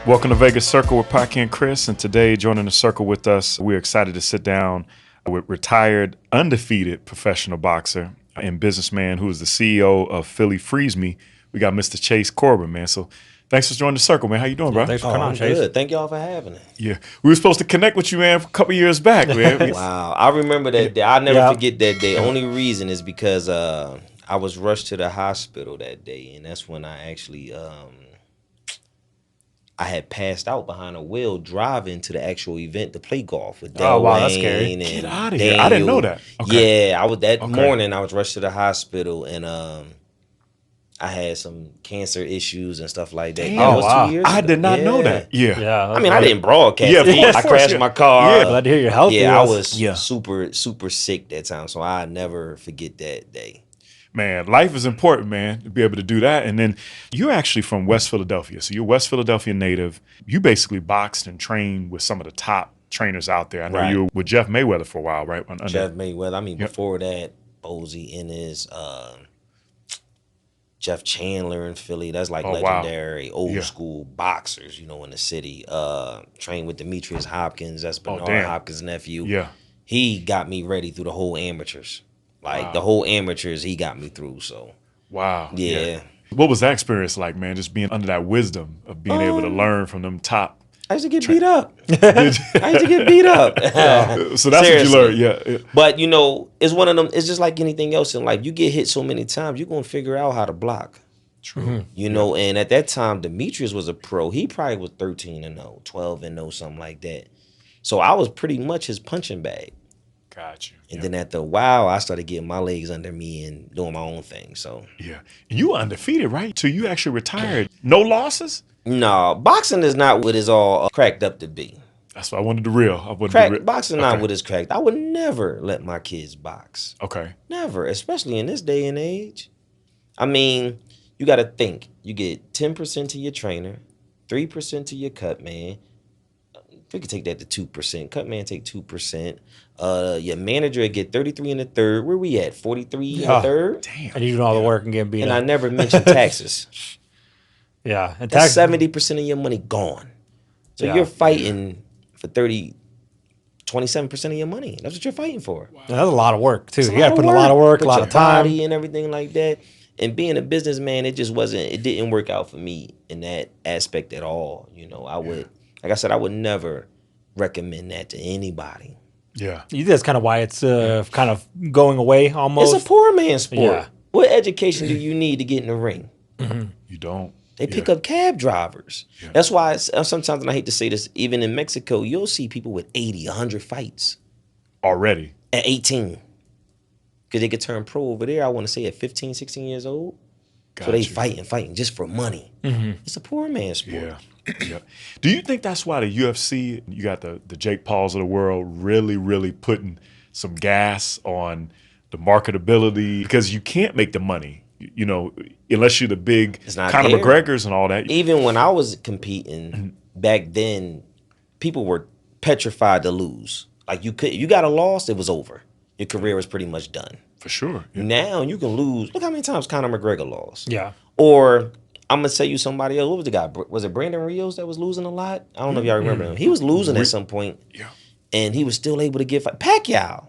Welcome to Vegas Circle with Paki and Chris, and today joining the circle with us, we're excited to sit down with retired, undefeated professional boxer and businessman who is the CEO of Philly Freeze Me. We got Mr. Chase Corbin, man. So thanks for joining the circle, man. How you doing, bro? Thanks for coming on, Chase. Good. Thank y'all for having it. Yeah, we were supposed to connect with you, man, a couple years back, man. Wow, I remember that day. I'll never forget that day. Only reason is because I was rushed to the hospital that day, and that's when I actually I had passed out behind a wheel driving to the actual event to play golf with Del Wayne. That's scary. And Get out of here. I didn't know that. Okay. Yeah, I was that morning. I was rushed to the hospital, and I had some cancer issues and stuff like that. Damn. That was wow. 2 years I ago. did not know that. Yeah. I mean, I didn't broadcast. Yeah, of course, I crashed my car. Yeah. Glad to hear you're healthy. Yeah, I was Yeah. super sick that time, so I never forget that day. Man, life is important, man, to be able to do that. And then you're actually from West Philadelphia. So you're West Philadelphia native. You basically boxed and trained with some of the top trainers out there. I know you were with Jeff Mayweather for a while, right? Jeff Mayweather. I mean, before that, Bozy Ennis, Jeff Chandler in Philly. That's like legendary old school boxers, in the city. Trained with Demetrius Hopkins. That's Bernard Hopkins' nephew. Yeah. He got me ready through the whole amateurs. The whole amateurs, he got me through. So, wow. Yeah. What was that experience like, man? Just being under that wisdom of being able to learn from them top. I used to get beat up. I used to get beat up. So that's what you learned, yeah. But, it's one of them. It's just like anything else in life. You get hit so many times, you're going to figure out how to block. True. And at that time, Demetrius was a pro. He probably was 13-0, 12-0, something like that. So I was pretty much his punching bag. Got you. And then after a while, I started getting my legs under me and doing my own thing. So yeah, you were undefeated, right? So you actually retired, no losses. No, boxing is not what it's all cracked up to be. That's what I wanted to real. Boxing not what it's cracked. I would never let my kids box. Okay. Never, especially in this day and age. I mean, you got to think. You get 10% to your trainer, 3% to your cut man. We could take that to 2%. Cut man take 2%. Your manager would get 33 in the third. Where we at? 43 in the third? Damn. And you doing all the work and getting beat And up. I never mentioned taxes. Yeah. And That's 70% of your money gone. So you're fighting for 27% of your money. That's what you're fighting for. That's a lot of work, too. It's You got to put in a lot of work, a lot of time. Body and everything like that. And being a businessman, it didn't work out for me in that aspect at all. Like I said, I would never recommend that to anybody. Yeah. That's kind of why it's kind of going away almost. It's a poor man's sport. Yeah. What education do you need to get in the ring? You don't. They pick up cab drivers. Yeah. That's why sometimes, and I hate to say this, even in Mexico, you'll see people with 80, 100 fights. Already? At 18. Because they could turn pro over there, I want to say at 15, 16 years old. So they fighting just for money. It's a poor man's sport. Yeah. Yeah. Do you think that's why the UFC, you got the Jake Pauls of the world really putting some gas on the marketability? Because you can't make the money, unless you're the big Conor McGregors and all that. Even when I was competing back then, people were petrified to lose. Like you got a loss, it was over. Your career was pretty much done. For sure. Yeah. Now you can lose. Look how many times Conor McGregor lost. Yeah. Or I'm going to tell you somebody else. What was the guy? Was it Brandon Rios that was losing a lot? I don't know if y'all remember him. He was losing at some point. Yeah. And he was still able to get Pacquiao.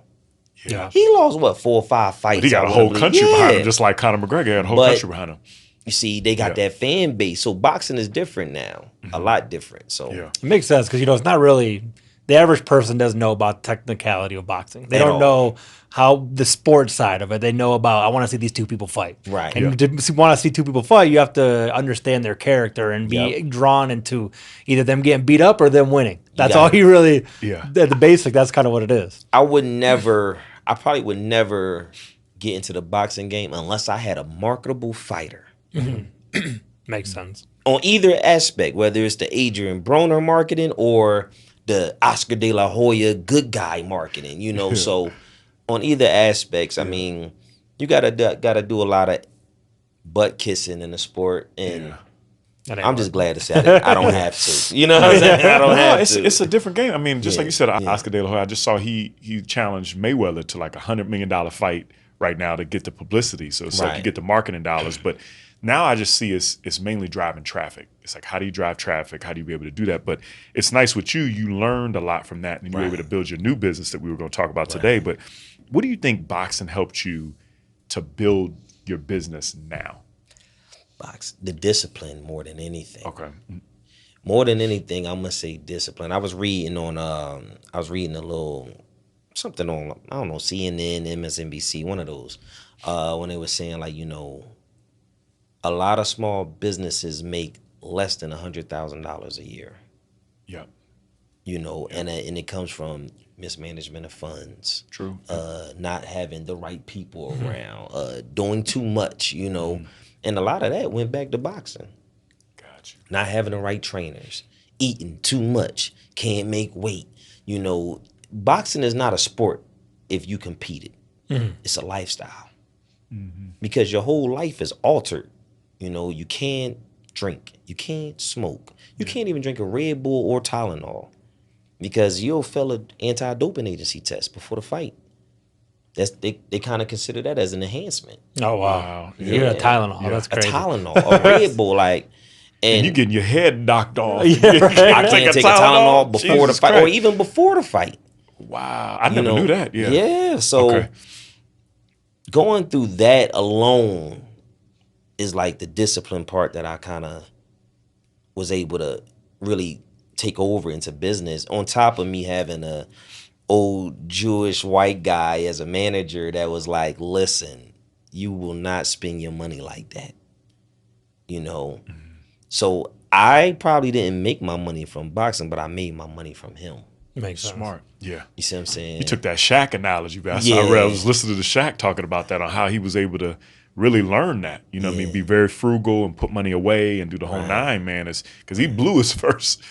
Yeah. He lost, 4 or 5 fights? But he got a whole country behind him, just like Conor McGregor had a whole country behind him. You see, they got that fan base. So boxing is different now. A lot different. So it makes sense because, it's not really, the average person doesn't know about technicality of boxing. They don't know how the sports side of it. They know about, I want to see these two people fight. Right. And to want to see two people fight, you have to understand their character and be drawn into either them getting beat up or them winning. That's all you really, at the basic, that's kind of what it is. I probably would never get into the boxing game unless I had a marketable fighter. Makes sense. On either aspect, whether it's the Adrian Broner marketing or the Oscar De La Hoya good guy marketing, so on either aspects, I mean, you gotta do a lot of butt kissing in the sport, and I'm just glad to say I don't have to. You know what I'm saying? I don't have to. It's a different game. I mean, just like you said, Oscar De La Hoya, I just saw he challenged Mayweather to like $100 million fight right now to get the publicity. So it's like you get the marketing dollars, but Now I just see it's mainly driving traffic. It's like, how do you drive traffic? How do you be able to do that? But it's nice with you. You learned a lot from that, and you were able to build your new business that we were going to talk about today. But what do you think boxing helped you to build your business now? The discipline more than anything. Okay. More than anything, I'm gonna say discipline. I was reading a little something on, I don't know, CNN, MSNBC, one of those, when they were saying, like, a lot of small businesses make less than $100,000 a year. Yeah. And it comes from mismanagement of funds. True. Not having the right people around, doing too much, and a lot of that went back to boxing. Gotcha. Not having the right trainers, eating too much, can't make weight. Boxing is not a sport if you compete it. It's a lifestyle. Because your whole life is altered. You can't drink, you can't smoke, you can't even drink a Red Bull or Tylenol because you'll fail an anti-doping agency test before the fight. They kind of consider that as an enhancement. Oh wow! Yeah. You're a Tylenol. That's crazy. A Tylenol, a Red Bull, and you getting your head knocked off. Yeah, right. I can't take a Tylenol before the fight, Christ. or even before the fight. Wow, I never knew that. Yeah. Yeah. So going through that alone is like the discipline part that I kind of was able to really take over into business. On top of me having a old Jewish white guy as a manager that was like, listen, you will not spend your money like that. So I probably didn't make my money from boxing, but I made my money from him. Makes sense. Smart. Yeah. You see what I'm saying? You took that Shaq analogy, but Yeah. I was listening to Shaq talking about that, on how he was able to really learn that. What I mean? Be very frugal and put money away and do the whole nine, man. Is because he blew his first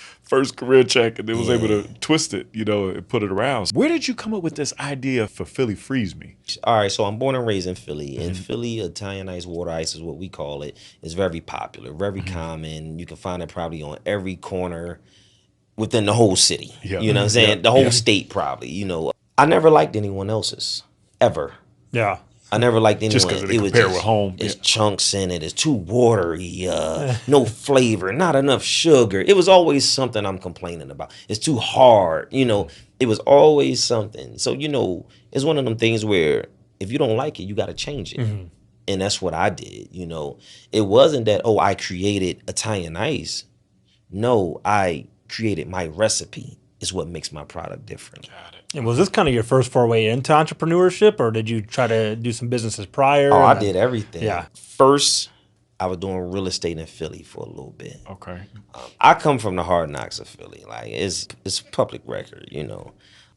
career check and then was able to twist it, and put it around. Where did you come up with this idea for Philly Freeze Me? All right, so I'm born and raised in Philly. In Philly, Italian ice, water ice is what we call it. It's very popular, very common. You can find it probably on every corner within the whole city. Yeah. You know what I'm saying? The whole state probably, I never liked anyone else's, ever. Yeah. I never liked anyone. Just because they compare with home. It's chunks in it. It's too watery. No flavor. Not enough sugar. It was always something I'm complaining about. It's too hard. It was always something. So, it's one of them things where if you don't like it, you got to change it. And that's what I did. It wasn't that, I created Italian ice. No, I created my recipe. Is what makes my product different. Got it. And was this kind of your first foray into entrepreneurship, or did you try to do some businesses prior? Oh, I did everything. Yeah. First, I was doing real estate in Philly for a little bit. Okay. I come from the hard knocks of Philly. Like it's public record.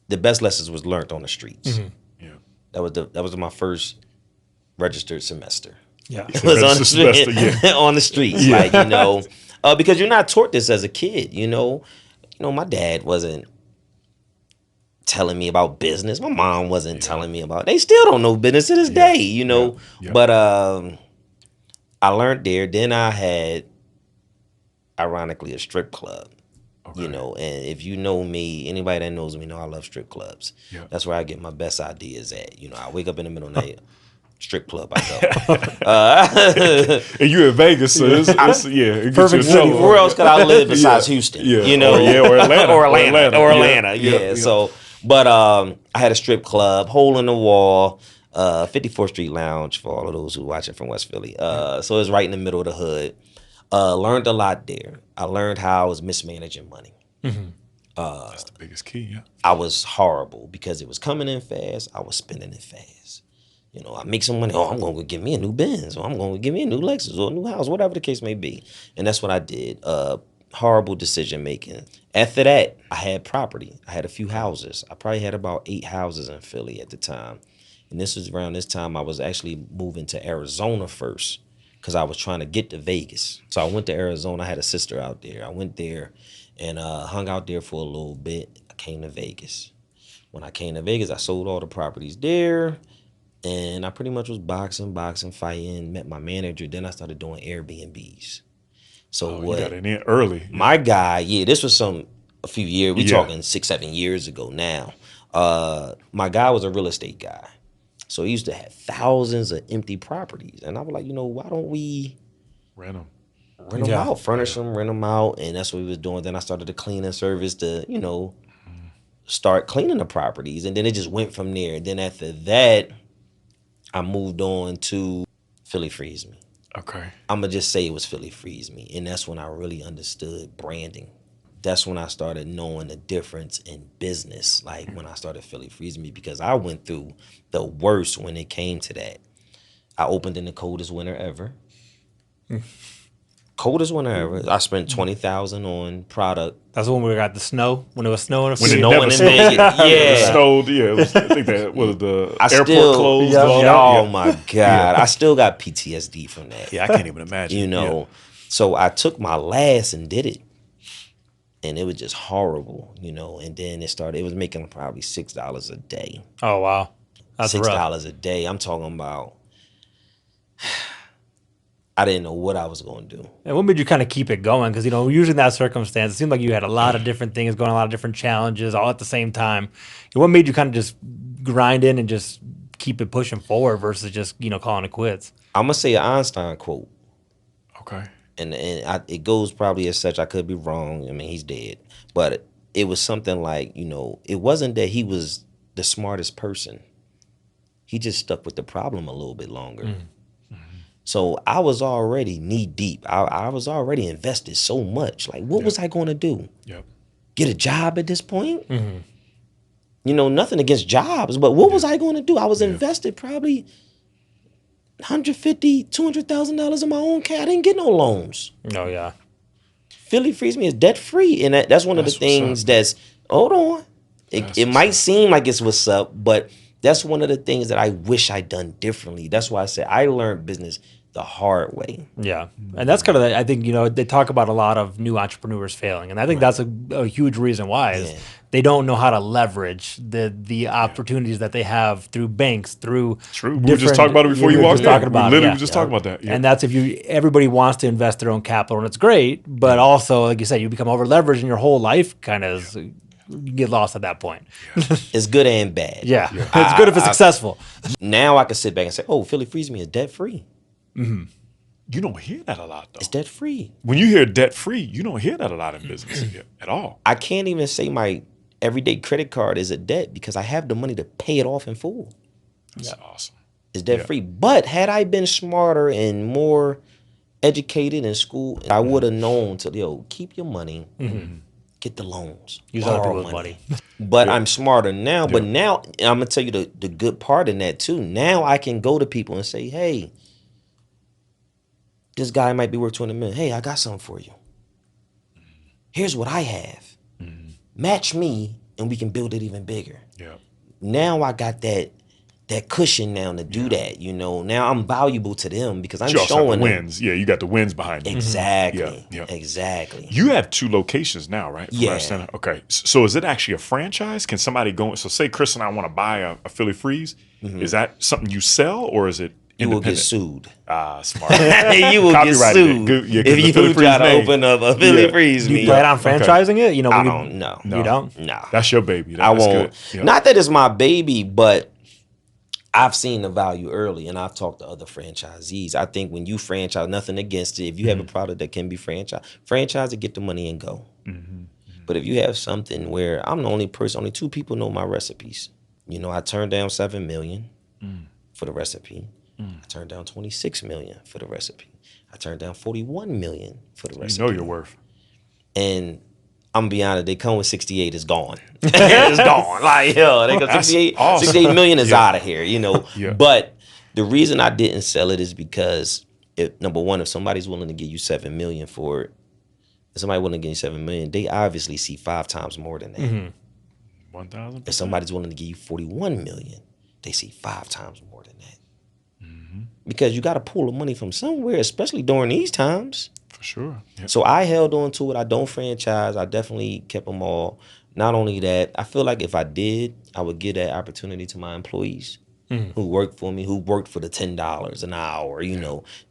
The best lessons was learned on the streets. Yeah. That was my first registered semester. Yeah. It was on the Semester, yeah. on the streets. Like because you're not taught this as a kid. My dad wasn't telling me about business. My mom wasn't telling me about. They still don't know business to this day, Yeah. But I learned there. Then I had, ironically, a strip club. Okay. And if you know me, anybody that knows me know I love strip clubs. Yeah. That's where I get my best ideas at. I wake up in the middle of the night. Strip club, I go. And you in Vegas, so it's it Perfect gets you city. in Where else could I live besides Houston? Yeah. Or Atlanta. or Atlanta. Yeah. Yeah. So, but I had a strip club, hole in the wall, 54th Street Lounge for all of those who watch it from West Philly. So it's right in the middle of the hood. Learned a lot there. I learned how I was mismanaging money. That's the biggest key. Yeah. I was horrible because it was coming in fast. I was spending it fast. I make some money. Oh, I'm going to get me a new Benz, or I'm going to get me a new Lexus or a new house, whatever the case may be. And that's what I did. Horrible decision making. After that, I had property. I had a few houses. I probably had about 8 houses in Philly at the time. And this was around this time I was actually moving to Arizona first because I was trying to get to Vegas. So I went to Arizona. I had a sister out there. I went there and hung out there for a little bit. I came to Vegas. When I came to Vegas, I sold all the properties there. And I pretty much was boxing, fighting, met my manager. Then I started doing Airbnbs. So you got in there early. My guy, this was a few years. We talking 6, 7 years ago now. My guy was a real estate guy. So he used to have thousands of empty properties. And I was like, why don't we Rent them. Rent them out, furnish them, rent them out, and that's what we was doing. Then I started the cleaning service to, start cleaning the properties, and then it just went from there. Then after that, I moved on to Philly Freeze Me. Okay. I'm gonna just say it was Philly Freeze Me, and that's when I really understood branding. That's when I started knowing the difference in business, like when I started Philly Freeze Me, because I went through the worst when it came to that. I opened in the coldest winter ever. Coldest winter ever. I spent $20,000 on product. That's when we got the snow. When it was snowing. When it Snowing never in snowed. Vegas. Yeah. It snowed. Yeah, it was, I think that was the airport closed. Oh my God. I still got PTSD from that. Yeah, I can't even imagine. So I took my last and did it. And it was just horrible, and then it was making probably $6 a day. Oh, wow. That's $6 rough. a day. I'm talking about, I didn't know what I was going to do. And what made you kind of keep it going? Because, usually in that circumstance, it seemed like you had a lot of different things going on, a lot of different challenges all at the same time. What made you kind of just grind in and just keep it pushing forward versus just, calling it quits? I'm going to say an Einstein quote. Okay. And it goes probably as such. I could be wrong. I mean, he's dead. But it was something like, it wasn't that he was the smartest person. He just stuck with the problem a little bit longer. Mm-hmm. So I was already knee deep. I was already invested so much. Like, what was I going to do? Yep. Get a job at this point? Mm-hmm. Nothing against jobs, but what was I going to do? I was invested probably $150,000, $200,000 in my own cash. I didn't get no loans. Oh, yeah. Philly Freeze Me is debt free. And that's one of the things that's, hold on. It might seem like it's what's up, but that's one of the things that I wish I'd done differently. That's why I said I learned business the hard way. Yeah. And that's kind of, I think, they talk about a lot of new entrepreneurs failing. And I think that's a huge reason why is they don't know how to leverage the opportunities that they have through banks, through True. We were just talking about it before you walked in. We literally were just talking about that. Yeah. And that's everybody wants to invest their own capital, and it's great. But also, like you said, you become over leveraged and your whole life kind of you get lost at that point. It's good and bad. Yeah. It's good if it's successful. Now I can sit back and say, oh, Philly Freeze Me is debt free. Mm-hmm. You don't hear that a lot, though. It's debt free. When you hear debt free, you don't hear that a lot in business at all. I can't even say my everyday credit card is a debt because I have the money to pay it off in full. That's awesome. It's debt free. But had I been smarter and more educated in school, I would have known to keep your money, get the loans, use other people's money. But I'm smarter now. But now I'm gonna tell you the good part in that too. Now I can go to people and say, hey, this guy might be worth $20 million. Hey, I got something for you. Here's what I have. Match me, and we can build it even bigger. Yeah. Now I got that cushion now to do that. Now I'm valuable to them because I'm showing the wins. Yeah, you got the wins behind you. Exactly. Yeah. Exactly. You have 2 locations now, right? Yeah. Okay. So is it actually a franchise? Can somebody go? So say Chris and I want to buy a Philly Freeze. Is that something you sell, or is it? You will get sued. Smart. You will get sued if you try to open up a Philly Freeze Me. You plan on franchising it? I don't know. You don't? No. That's your baby. I won't. Yep. Not that it's my baby, but I've seen the value early, and I've talked to other franchisees. I think when you franchise, nothing against it. If you have a product that can be franchised, franchise it, get the money and go. But if you have something where I'm the only person, only 2 people know my recipes. I turned down $7 million for the recipe. I turned down $26 million for the recipe. I turned down $41 million for the recipe. You know your worth. And I'm gonna be honest, they come with 68, it's gone. It's gone. Like, they go 68, awesome. 68 million is out of here, Yeah. But the reason I didn't sell it is because number one, if somebody's willing to give you $7 million for it, if somebody willing to give you $7 million, they obviously see 5 times more than that. 1,000%. If somebody's willing to give you $41 million, they see 5 times more than that. Because you got to pull the money from somewhere, especially during these times. For sure. Yep. So I held on to it. I don't franchise. I definitely kept them all. Not only that, I feel like if I did, I would give that opportunity to my employees who work for me, who worked for the $10 an hour.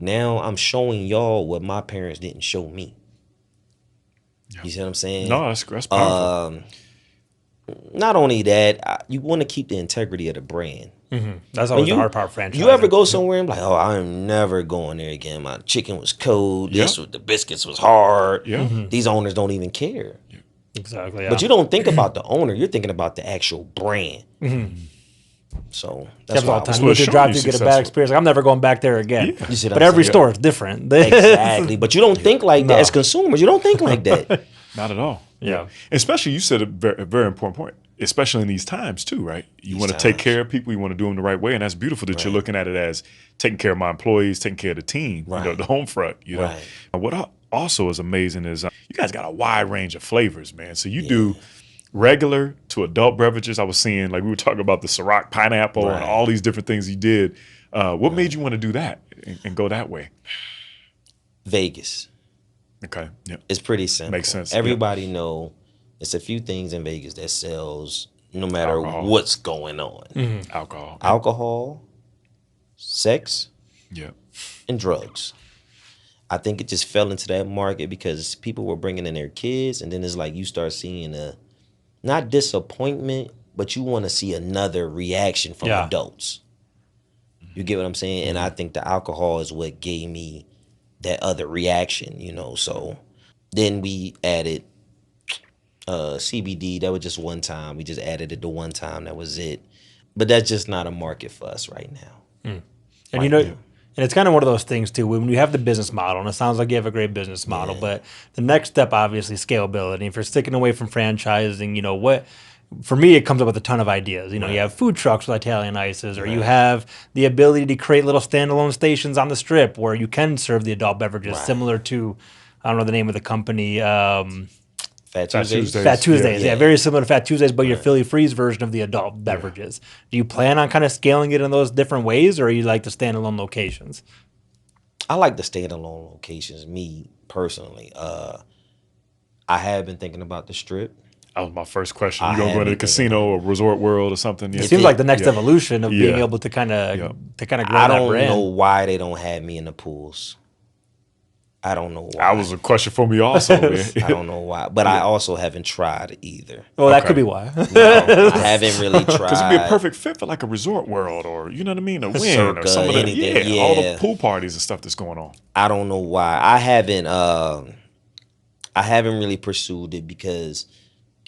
Now I'm showing y'all what my parents didn't show me. Yep. You see what I'm saying? No, that's powerful. Not only that, you want to keep the integrity of the brand. That's When always the hard part. Franchising. you ever go somewhere and be like, oh, I'm never going there again. My chicken was cold. Yep. The biscuits was hard. Yeah. These owners don't even care. Exactly. Yeah. But you don't think about the owner. You're thinking about the actual brand. So that's Happens all why the I time. was You go to showing a drive you through, get a successful. bad experience. Like, I'm never going back there again. Yeah. You see what But I'm every saying? store is different. Exactly. But you don't think like that No. as consumers. You don't think like that. Not at all. Yeah. Especially, you said a very important point, especially in these times too, right? You These want to take times. care of people, you want to do them the right way, and that's beautiful that you're Right. looking at it as taking care of my employees, taking care of the team, Right. the home front, Right. What also is amazing is you guys got a wide range of flavors, man. So you do regular to adult beverages. I was seeing, like we were talking about the Ciroc pineapple and Right. all these different things you did. What made you want to do that and go that way? Vegas. Okay. Yeah. It's pretty simple. Makes sense. Everybody know it's a few things in Vegas that sells no matter Alcohol. what's going on. Alcohol. Alcohol, sex, Yeah. and drugs. I think it just fell into that market because people were bringing in their kids, and then it's like you start seeing not disappointment, but you want to see another reaction from Yeah. adults. You get what I'm saying? And I think the alcohol is what gave me that other reaction, So then we added CBD. That was just one time. We just added it to one time. That was it. But that's just not a market for us right now. And and it's kind of one of those things too. When you have the business model, and it sounds like you have a great business model, but the next step, obviously, is scalability. If you're sticking away from franchising, what? For me, it comes up with a ton of ideas. You have food trucks with Italian ices, or you have the ability to create little standalone stations on the strip where you can serve the adult beverages, similar to, I don't know the name of the company. Fat Tuesdays. Tuesdays. Fat Tuesdays, Yeah. very similar to Fat Tuesdays, but your Philly Freeze version of the adult beverages. Do you plan on kind of scaling it in those different ways, or you like the standalone locations? I like the standalone locations, me personally. I have been thinking about the strip. That was my first question. I You gonna go to the haven't casino or Resort World or something? It seems like the next Yeah. evolution of being Yeah. able to kind of grow I that don't brand. know why they don't have me in the pools. I don't know why. That was a question for me also, man. I don't know why, but I also haven't tried either. Well, that Okay. could be why. I haven't really tried. Because it'd be a perfect fit for like a Resort World or, you know what I mean, a Wynn or Circa, some of the, anything, all the yeah. pool parties and stuff that's going on. I don't know why. I haven't really pursued it because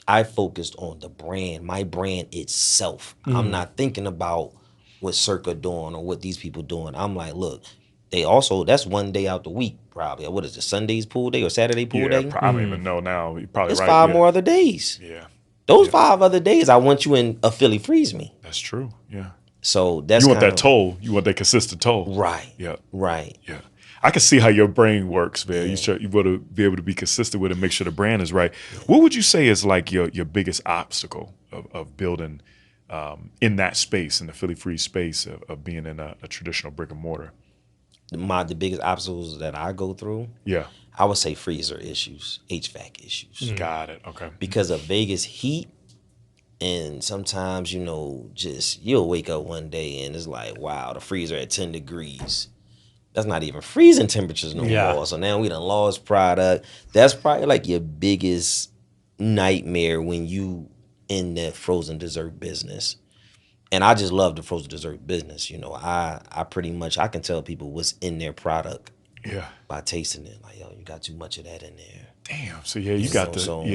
I focused on the brand, my brand itself. I'm not thinking about what Circa doing or what these people doing. I'm like, look, that's one day out the week probably. What is it, Sunday's pool day or Saturday pool day? I don't even know now. You're probably There's right. 5 yeah. more other days. Yeah, Those 5 other days, I want you in a Philly Freeze Me. that's true. Yeah. So that's You want that kinda- toll. You want that consistent toll. Right. Yeah. Right. Yeah. I can see how your brain works, man. You want to be able to be consistent with it and make sure the brand is right. What would you say is like your biggest obstacle of building in that space, in the Philly Freeze space of being in a traditional brick and mortar? The biggest obstacles that I go through, Yeah. I would say freezer issues, HVAC issues. Got it. Okay. Because of Vegas heat. And sometimes, just you'll wake up one day and it's like, wow, the freezer at 10 degrees. That's not even freezing temperatures no more. So now we done lost product. That's probably like your biggest nightmare when you in the frozen dessert business. And I just love the frozen dessert business. I pretty much, I can tell people what's in their product Yeah. by tasting it. Like, yo, you got too much of that in there. Damn. So yeah, you got So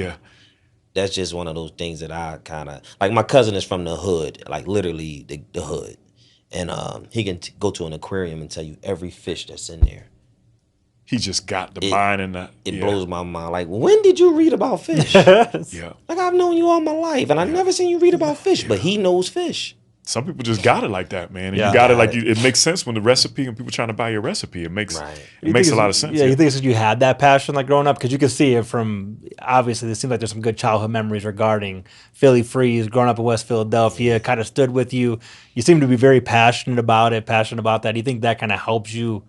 that's just one of those things that I kind of, like my cousin is from the hood, like literally the hood. And he can go to an aquarium and tell you every fish that's in there. He just got the mind and the. It blows my mind. Like, when did you read about fish? Yeah. Like, I've known you all my life, and I've never seen you read about fish, but he knows fish. Some people just got it like that, man. And Yeah. you got it like it makes sense when the recipe and people trying to buy your recipe. It makes it makes a lot of sense. Yeah, you think it's 'cause you had that passion like growing up? Because you can see it from, obviously, it seems like there's some good childhood memories regarding Philly Freeze, growing up in West Philadelphia, kind of stood with you. You seem to be very passionate about it, passionate about that. Do you think that kind of helps you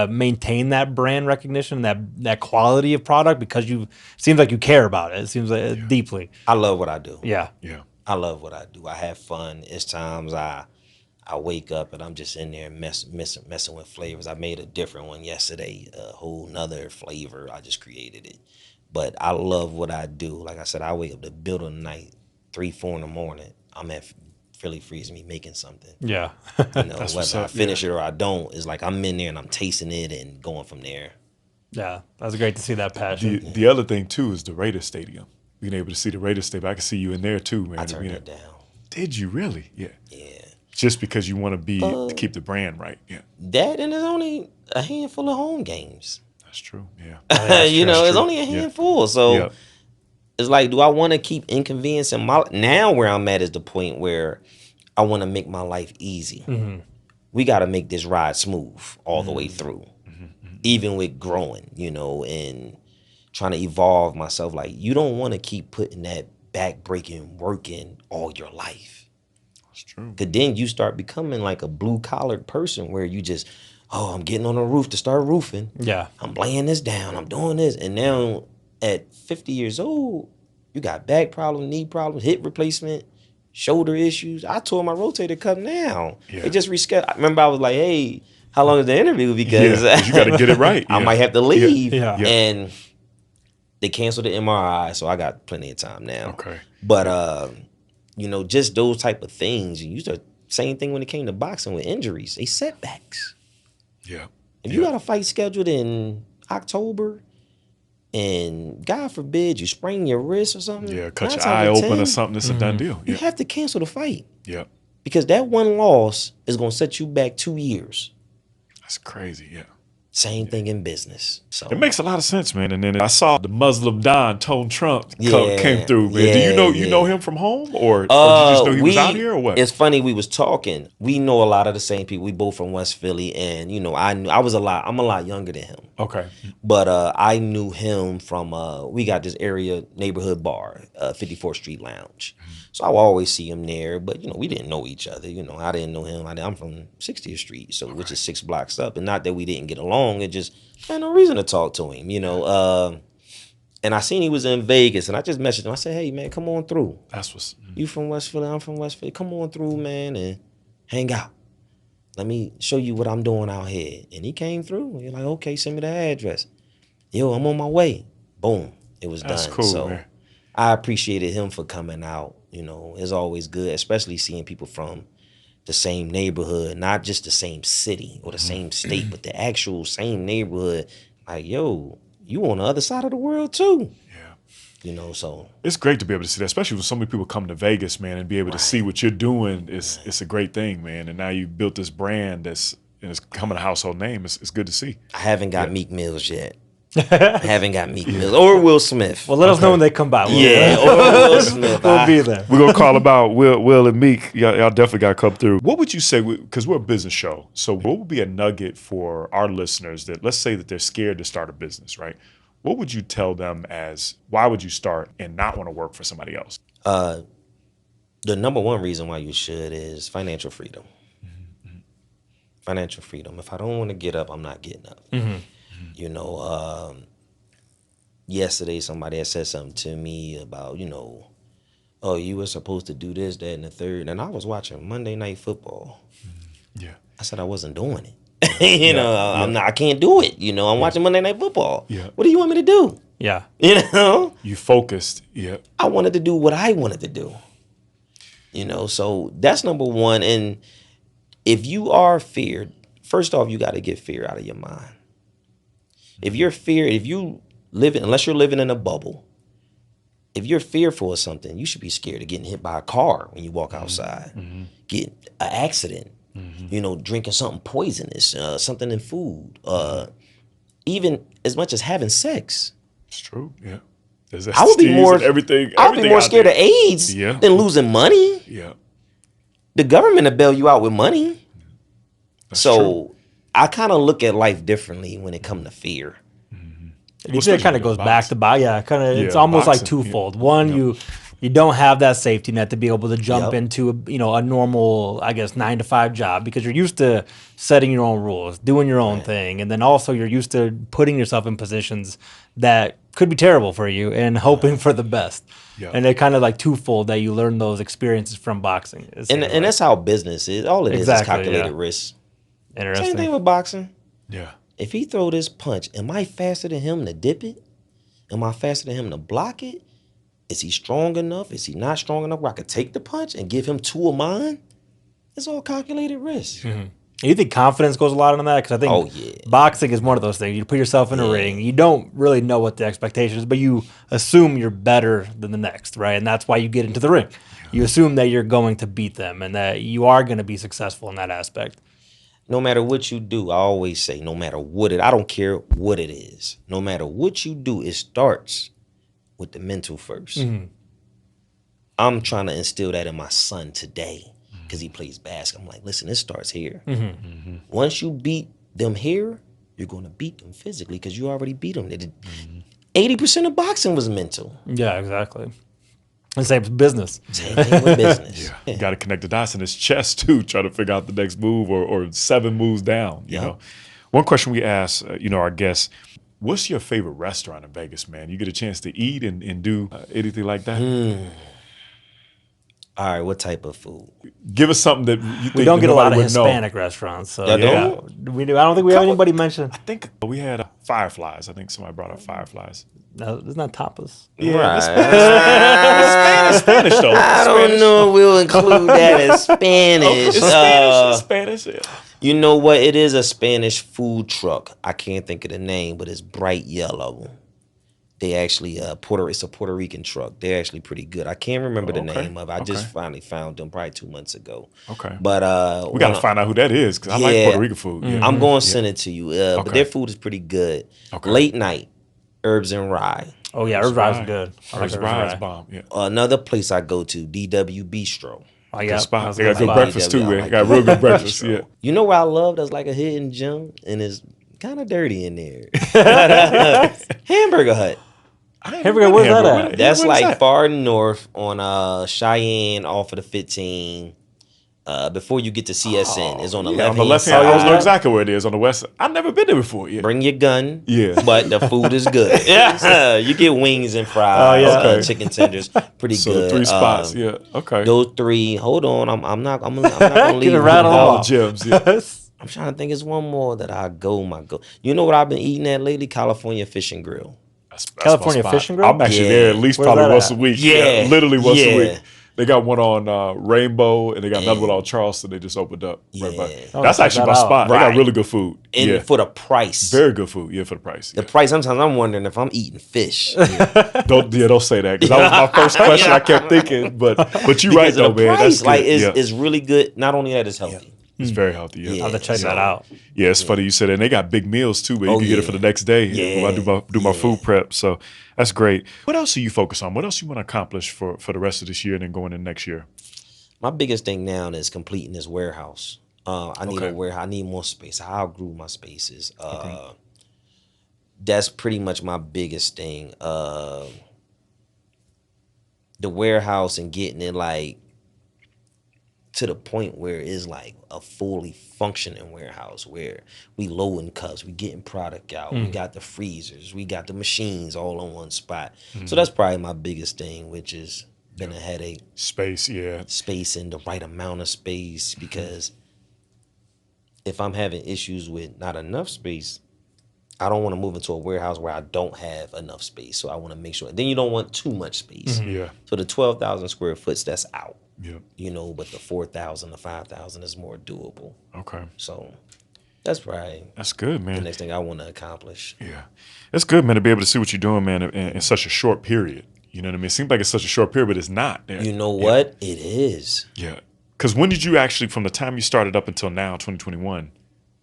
maintain that brand recognition, that quality of product? Because it seems like you care about it. It seems like deeply. I love what I do. Yeah. Yeah. I love what I do. I have fun. It's times I wake up and I'm just in there messing with flavors. I made a different one yesterday, a whole nother flavor. I just created it. But I love what I do. Like I said, I wake up the building night, 3, 4 in the morning. I'm at Philly Freeze Me making something. Yeah. You know, That's what's whether I up, finish it or I don't, it's like I'm in there and I'm tasting it and going from there. Yeah. That's great to see that passion. The other thing too is the Raiders Stadium. Being able to see the Raiders Stadium, I can see you in there too, man. I turned it down. Did you really? Yeah. Yeah. Just because you want to keep the brand right. Yeah. That and there's only a handful of home games. That's true. Yeah. You know, That's it's true. only a Yeah. handful. So Yeah. it's like, do I want to keep inconveniencing my now where I'm at is the point where I want to make my life easy. We got to make this ride smooth all the way through. Even with growing, you know, and trying to evolve myself. Like, you don't want to keep putting that back-breaking work in all your life. That's true. Because then you start becoming like a blue-collared person where you just, I'm getting on the roof to start roofing. Yeah. I'm laying this down. I'm doing this. And now at 50 years old, you got back problems, knee problems, hip replacement, shoulder issues. I tore my rotator cuff now. Yeah. They just rescheduled. I remember I was like, hey, how long is the interview? Because you got to get it right. I Yeah. might have to leave. Yeah. Yeah. And they canceled the MRI, so I got plenty of time now. Okay. But you know, just those type of things. You start same thing when it came to boxing with injuries. They setbacks. Yeah. If you got a fight scheduled in October, and God forbid you sprain your wrist or something, Yeah. Cut 9 your times eye out of open 10, or something. It's a done deal. you Yeah. have to cancel the fight Yeah. because that one loss is going to set you back 2 years. That's crazy. Yeah. Same thing in business. So It makes a lot of sense, man. And then I saw the Muslim Don, Tone Trump, Yeah, came through, man. yeah, Do you know yeah. him from home, or did you just know he was out here, or what? It's funny, we was talking. We know a lot of the same people. We both from West Philly, and you know, I'm a lot younger than him. Okay. But I knew him from we got this area neighborhood bar, 54th Street Lounge. So I would always see him there, but you know, we didn't know each other. You know, I didn't know him. I'm from 60th Street, so which is 6 blocks up. And not that we didn't get along, it just I had no reason to talk to him, you know. And I seen he was in Vegas, and I just messaged him. I said, hey man, come on through. That's what's. You from West Philly, I'm from West Philly. Come on through, man, and hang out. Let me show you what I'm doing out here. And he came through. You're like, okay, send me the address. Yo, I'm on my way. Boom. It was That's done. cool, So man. I appreciated him for coming out. You know, it's always good, especially seeing people from the same neighborhood, not just the same city or the same state, but the actual same neighborhood. Like, yo, you on the other side of the world too. Yeah. You know, so It's great to be able to see that, especially when so many people come to Vegas, man, and be able to see what you're doing. It's a great thing, man. And now you built this brand that's and it's becoming a household name. It's good to see. I haven't got Meek Mills yet. I haven't got Meek Mills or Will Smith. Well, let us know when they come by. Yeah, or Will Smith. We'll be there. We're gonna call about Will and Meek. Y'all definitely got to come through. What would you say? Because we're a business show, so what would be a nugget for our listeners that let's say that they're scared to start a business, right? What would you tell them as why would you start and not want to work for somebody else? The number one reason why you should is financial freedom. Financial freedom. If I don't want to get up, I'm not getting up. You know, yesterday somebody had said something to me about, you know, oh, you were supposed to do this, that, and the third. And I was watching Monday Night Football. Yeah. I said I wasn't doing it. You know, I can't do it. You know, I'm watching Monday Night Football. Yeah. What do you want me to do? Yeah. You know? You focused. Yeah. I wanted to do what I wanted to do. You know, so that's number one. And if you are feared, first off, you got to get fear out of your mind. If you live, unless you're living in a bubble, if you're fearful of something, you should be scared of getting hit by a car when you walk outside, get an accident, you know, drinking something poisonous, something in food, even as much as having sex. It's true. Yeah. There's I would be STDs more and everything. I would be more scared of AIDS Yeah. than losing money. Yeah. The government will bail you out with money. That's So true. I kind of look at life differently when it comes to fear. You think it kind of goes back to it's Yeah, almost like boxing, twofold. yeah. One, you don't have that safety net to be able to jump Yep. into a normal, I guess, 9-to-5 job because you're used to setting your own rules, doing your own thing, and then also you're used to putting yourself in positions that could be terrible for you and hoping for the best. Yeah. And they're kind of like twofold that you learn those experiences from boxing. It And seems like. that's how business is. All it is Exactly, calculated yeah. risk. Interesting. Same thing with boxing. Yeah. If he throw this punch, am I faster than him to dip it? Am I faster than him to block it? Is he strong enough? Is he not strong enough where I could take the punch and give him 2 of mine? It's all calculated risk. You think confidence goes a lot into that? Because I think Oh, yeah. boxing is one of those things. You put yourself in a ring. You don't really know what the expectation is, but you assume you're better than the next, right? And that's why you get into the ring. You assume that you're going to beat them and that you are going to be successful in that aspect. No matter what you do, I always say, no matter I don't care what it is. No matter what you do, it starts with the mental first. I'm trying to instill that in my son today because he plays basketball. I'm like, listen, it starts here. Once you beat them here, you're going to beat them physically because you already beat them. 80% of boxing was mental. Yeah, exactly. And same with business. Same thing with business. You got to connect the dots in his chest too, try to figure out the next move or 7 moves down. You know, one question we ask, our guests, what's your favorite restaurant in Vegas, man? You get a chance to eat and do anything like that? All right, what type of food? Give us something that you think We don't get a lot of would know. Hispanic restaurants. So Y'all yeah, don't? we do. I don't think we have anybody mention. I think we had Fireflies. I think somebody brought up Fireflies. No, it's not tapas. Right. Spanish though. I don't know if we'll include that as Spanish. It's Spanish. Yeah. You know what? It is a Spanish food truck. I can't think of the name, but it's bright yellow. They actually it's a Puerto Rican truck. They're actually pretty good. I can't remember the name of it. I just finally found them probably 2 months ago. Okay. But we got to find out who that is because I like Puerto Rican food. Yeah. I'm going to send it to you. But their food is pretty good. Okay. Late night, Herbs and Rye. Oh yeah, Herbs Rye's good. I like Herbs Rye's bomb. Yeah. Another place I go to, DW Bistro. Oh, Good yeah, spot. that's a They got good spot. breakfast too, I man. like Got real good breakfast. Yeah. You know what I love that's like a hidden gem? And it's kind of dirty in there. Hamburger Hut. Hamburger, where's that at? That's like far north on Cheyenne off of the 15. Before you get to CSN. It's on the left On the left hand, I know exactly where it is on the west side. I've never been there before. Yeah. Bring your gun. Yeah. But the food is good. You get wings and fries, chicken tenders, pretty So good. the 3 spots. Yeah. Okay. Those 3. Hold on, I'm not gonna leave Get a you rattle out. off. Gems. Yeah. I'm trying to think. It's one more that I go. You know what I've been eating at lately? California Fish and Grill. That's California my spot. Fishing Grill? I'm actually Yeah. there at least Where's probably that once at? a week. Yeah. Literally once a Yeah. week. They got one on Rainbow and they got another one on Charleston. They just opened up right by. Yeah. Oh, That's check actually that my out. spot. They Right. got really good food. And Yeah. for the price. Very good food. Yeah, for the price. The price, sometimes I'm wondering if I'm eating fish. Don't say that because that was my first question. I kept thinking, but you right Because though, of the man. price. That's Like, good. it's really good. Not only that, it's healthy. It's very healthy. Yeah. I'll have to check that out. Yeah, it's funny you said that. And they got big meals too, but you can get it for the next day. Yeah. When I do my food prep. So that's great. What else do you focus on? What else you want to accomplish for the rest of this year and then going in next year? My biggest thing now is completing this warehouse. I need a warehouse. I need more space. I outgrew my spaces. That's pretty much my biggest thing. The warehouse and getting it like to the point where it's like a fully functioning warehouse where we loading cups, we getting product out, we got the freezers, we got the machines all on one spot. So that's probably my biggest thing, which has been a headache. Space, yeah. Space and the right amount of space, because if I'm having issues with not enough space, I don't want to move into a warehouse where I don't have enough space. So I want to make sure. Then you don't want too much space. Yeah. So the 12,000 square foot, that's out. Yeah. But the 4,000 to 5,000 is more doable. Okay. So that's probably That's good, the man. next thing I want to accomplish. Yeah. It's good, man, to be able to see what you're doing, man, in such a short period. You know what I mean? It seems like it's such a short period, but it's not. You know what? It is. Yeah. Because when did you actually, from the time you started up until now, 2021,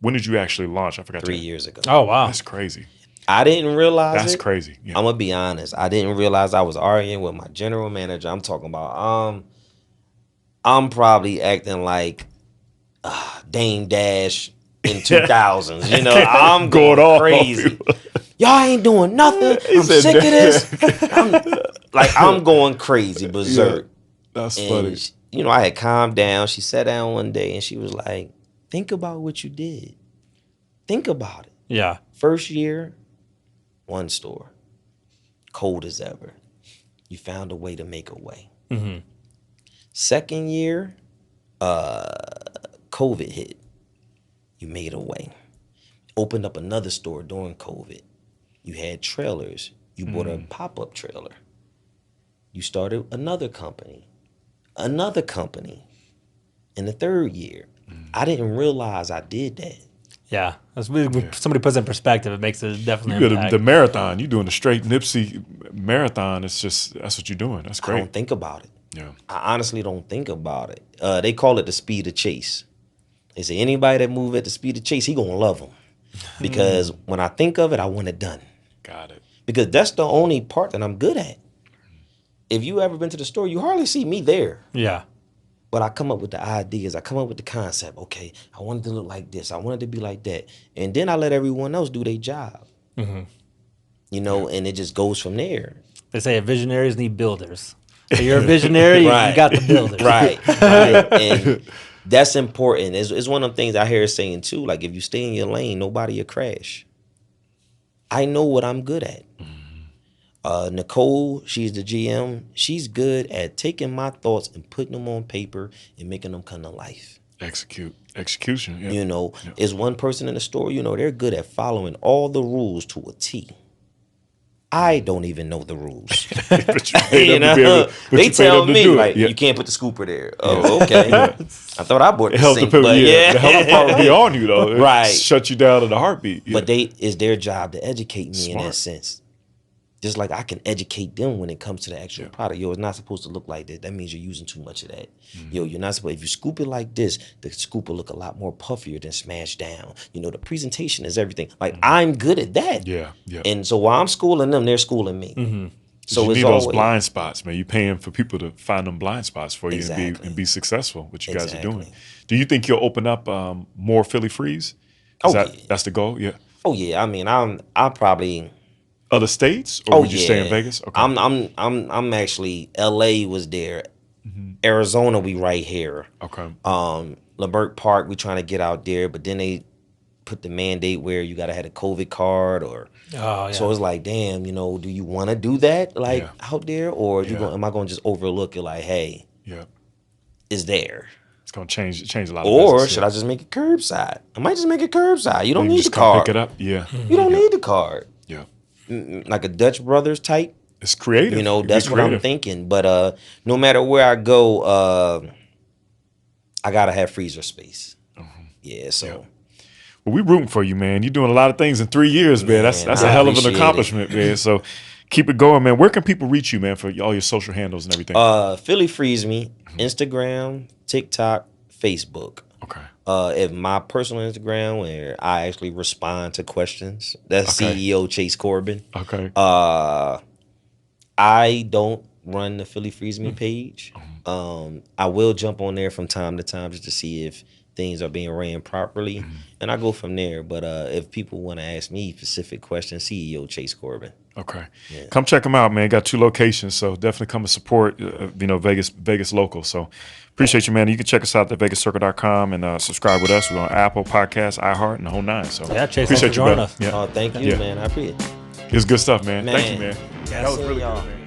when did you actually launch? I forgot. 3 years ago. Oh wow, That's crazy. I didn't realize That's it. crazy. Yeah. I'm gonna be honest. I didn't realize I was arguing with my general manager. I'm talking about I'm probably acting like Dame Dash in 2000s. I'm going off crazy. Y'all ain't doing nothing. I'm said sick of this. I'm going crazy, berserk. That's And funny. I had calmed down. She sat down one day and she was like, "Think about what you did. Think about it. yeah. First year, one store, cold as ever. You found a way to make a way. Second year, COVID hit. You made a way. Opened up another store during COVID. You had trailers. You bought a pop-up trailer. You started another company, in the third year. I didn't realize I did that. Yeah, when somebody puts it in perspective, it makes a definitely You got impact. the marathon. You're doing the straight Nipsey marathon. It's just that's what you're doing. That's I great. don't think about it. Yeah. I honestly don't think about it. They call it the speed of chase. They say anybody that move at the speed of chase, he gonna love them. Because when I think of it, I want it done. Got it. Because that's the only part that I'm good at. If you ever been to the store, you hardly see me there. Yeah. But I come up with the ideas. I come up with the concept. Okay, I want it to look like this. I want it to be like that. And then I let everyone else do their job. You know, and it just goes from there. They say visionaries need builders. So you're a visionary, Right. you got the builders. Right. And that's important. It's one of the things I hear saying too. Like if you stay in your lane, nobody will crash. I know what I'm good at. Nicole, she's the GM. She's good at taking my thoughts and putting them on paper and making them come to life. Execution. Yeah. You know, is one person in the store, you know, they're good at following all the rules to a T. I don't even know the rules. They tell me like you can't put the scooper there. Oh, okay. I thought I bought the sink, but the help part would be on you though. Right. Shut you down in a heartbeat. Yeah. But it's their job to educate me in that sense. Just like I can educate them when it comes to the actual product. Yo, it's not supposed to look like that. That means you're using too much of that. Yo, you're not supposed. If you scoop it like this, the scoop will look a lot more puffier than smashed down. You know, the presentation is everything. Like I'm good at that. Yeah. And so while I'm schooling them, they're schooling me. So you it's need always those blind spots, man. You're paying for people to find them blind spots for you Exactly. and be successful. What you guys are doing. Do you think you'll open up more Philly Freeze? That's the goal. Yeah. Oh yeah. I mean, I probably. Other states, or would you stay in Vegas? Okay. I'm actually. LA was there. Arizona, we right here. Okay. LeBert Park, we trying to get out there, but then they put the mandate where you gotta have a COVID card or. So it's like, damn, you know, do you want to do that out there, or am I going to just overlook it? Like, hey, it's there. It's gonna change a lot. Or should I just make it curbside? I might just make it curbside. You don't need the card. Pick it up. Yeah. You don't need the card. Yeah. Like a Dutch Brothers type. It's creative. You know, that's what I'm thinking. But no matter where I go, I gotta have freezer space. Yeah, so. Well, we rooting for you, man. You're doing a lot of things in 3 years, man. That's a hell of an accomplishment, man. So keep it going, man. Where can people reach you, man, for all your social handles and everything? Philly Freeze Me, Instagram, TikTok, Facebook. Okay. If my personal Instagram, where I actually respond to questions, that's CEO Chase Corbin. Okay. I don't run the Philly Freeze Me page. I will jump on there from time to time just to see if things are being ran properly, and I go from there. But if people want to ask me specific questions, CEO Chase Corbin. Okay. Yeah. Come check them out, man. Got 2 locations, so definitely come and support, Vegas local. So appreciate you, man. You can check us out at vegascircle.com and subscribe with us. We're on Apple Podcasts, iHeart, and the whole 9. So Chase, appreciate you, joining brother. us. Yeah. Thank you, man. I appreciate it. It was good stuff, man. Thank you, man. Yeah, that was really good, man.